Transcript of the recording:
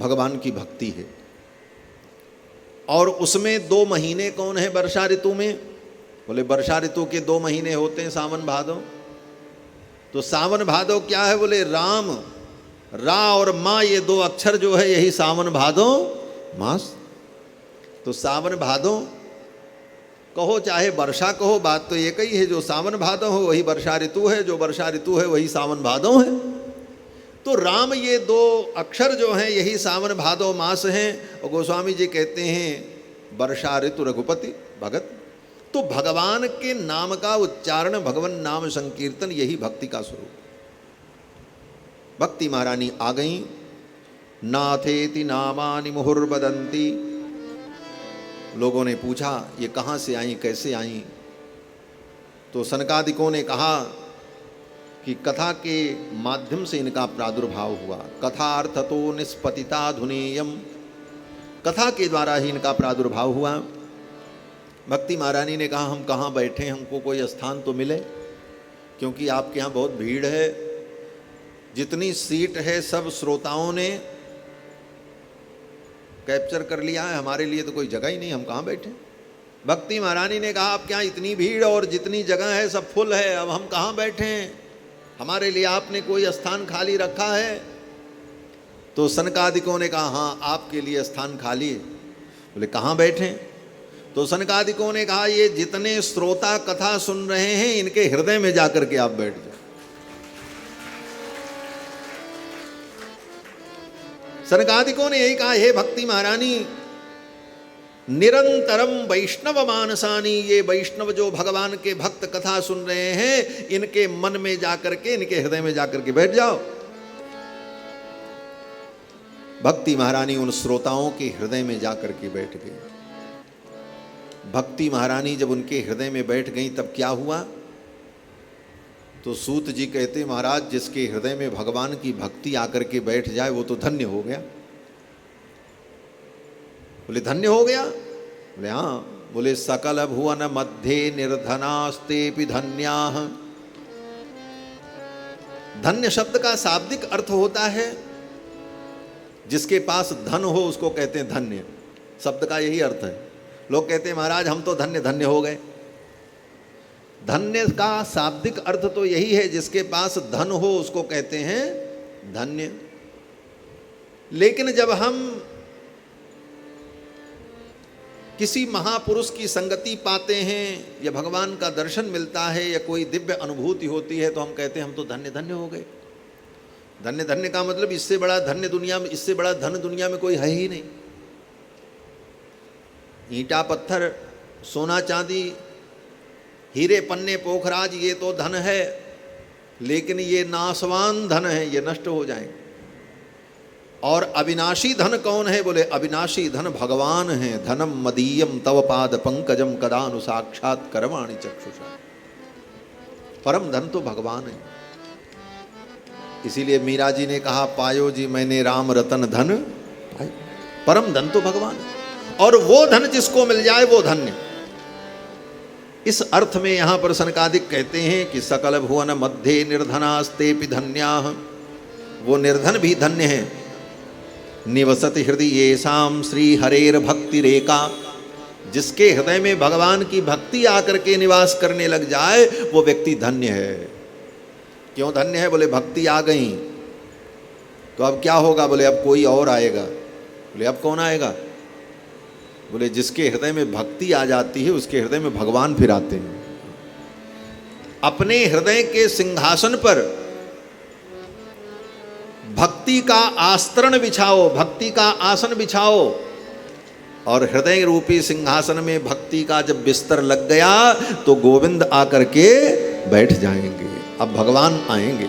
भगवान की भक्ति है। और उसमें 2 महीने कौन है वर्षा ऋतु में? बोले वर्षा ऋतु के 2 महीने होते हैं सावन भादो। तो सावन भादो क्या है? बोले राम, रा और माँ, ये 2 अक्षर जो है यही सावन भादो मास। तो सावन भादो कहो चाहे वर्षा कहो, बात तो एक ही है। जो सावन भादो हो वही वर्षा ऋतु है, जो वर्षा ऋतु है वही सावन भादो है। तो राम, ये 2 अक्षर जो हैं यही सावन भादो मास हैं। और गोस्वामी जी कहते हैं वर्षा ऋतु रघुपति भगत। तो भगवान के नाम का उच्चारण, भगवान नाम संकीर्तन, यही भक्ति का स्वरूप। भक्ति महारानी आ गई। नाथेति नामानि मुहुर्वदन्ति। लोगों ने पूछा ये कहाँ से आई, कैसे आई? तो सनकादिकों ने कहा कि कथा के माध्यम से इनका प्रादुर्भाव हुआ। कथार्थतो निष्पतिता धुनेयम, कथा के द्वारा ही इनका प्रादुर्भाव हुआ। भक्ति महारानी ने कहा हम कहाँ बैठे, हमको कोई स्थान तो मिले, क्योंकि आपके यहाँ बहुत भीड़ है। जितनी सीट है सब श्रोताओं ने कैप्चर कर लिया है, हमारे लिए तो कोई जगह ही नहीं, हम कहाँ बैठे। भक्ति महारानी ने कहा आपके यहाँ इतनी भीड़ और जितनी जगह है सब फुल है, अब हम कहाँ बैठे हैं, हमारे लिए आपने कोई स्थान खाली रखा है? तो सनकादिकों ने कहा हाँ आपके लिए स्थान खाली है। बोले कहाँ बैठे? तो सनकादिकों ने कहा ये जितने श्रोता कथा सुन रहे हैं इनके हृदय में जाकर के आप बैठ जाओ। सनकादिकों ने यही कहा हे भक्ति महारानी, निरंतरम वैष्णव मानसानी, ये वैष्णव जो भगवान के भक्त कथा सुन रहे हैं इनके मन में जाकर के, इनके हृदय में जाकर के बैठ जाओ। भक्ति महारानी उन श्रोताओं के हृदय में जाकर के बैठ गई। भक्ति महारानी जब उनके हृदय में बैठ गई तब क्या हुआ? तो सूत जी कहते महाराज जिसके हृदय में भगवान की भक्ति आकर के बैठ जाए वो तो धन्य हो गया। बोले धन्य हो गया? बोले हाँ। बोले सकल भुवन मध्य निर्धनास्तेपि धन्याः। धन्य शब्द का शाब्दिक अर्थ होता है जिसके पास धन हो उसको कहते हैं धन्य। शब्द का यही अर्थ है। लोग कहते हैं महाराज हम तो धन्य धन्य हो गए। धन्य का शाब्दिक अर्थ तो यही है जिसके पास धन हो उसको कहते हैं धन्य। लेकिन जब हम किसी महापुरुष की संगति पाते हैं या भगवान का दर्शन मिलता है या कोई दिव्य अनुभूति होती है तो हम कहते हैं हम तो धन्य धन्य हो गए। धन्य धन्य का मतलब इससे बड़ा धन्य दुनिया में, इससे बड़ा धन दुनिया में कोई है ही नहीं। ईंटा पत्थर सोना चांदी हीरे पन्ने पोखराज ये तो धन है, लेकिन ये नाशवान धन है, ये नष्ट हो जाएंगे। और अविनाशी धन कौन है? बोले अविनाशी धन भगवान है। धनम मदीयम तव पाद पंकजम कदानु साक्षात करवाणि चक्षुषा। परम धन तो भगवान है। इसीलिए मीरा जी ने कहा पायो जी मैंने राम रतन धन। परम धन तो भगवान है और वो धन जिसको मिल जाए वो धन्य। इस अर्थ में यहां पर सनकादिक कहते हैं कि सकल भुवन मध्य निर्धनास्तेपि धन्याः। वो निर्धन भी धन्य है। निवसति हृदय येषां श्री हरेर भक्ति रेखा। जिसके हृदय में भगवान की भक्ति आकर के निवास करने लग जाए वो व्यक्ति धन्य है। क्यों धन्य है? बोले भक्ति आ गई तो अब क्या होगा? बोले अब कोई और आएगा। बोले अब कौन आएगा? बोले जिसके हृदय में भक्ति आ जाती है उसके हृदय में भगवान फिर आते हैं। अपने हृदय के सिंहासन पर भक्ति का आस्तरण बिछाओ, भक्ति का आसन बिछाओ और हृदय रूपी सिंहासन में भक्ति का जब बिस्तर लग गया तो गोविंद आकर के बैठ जाएंगे। अब भगवान आएंगे।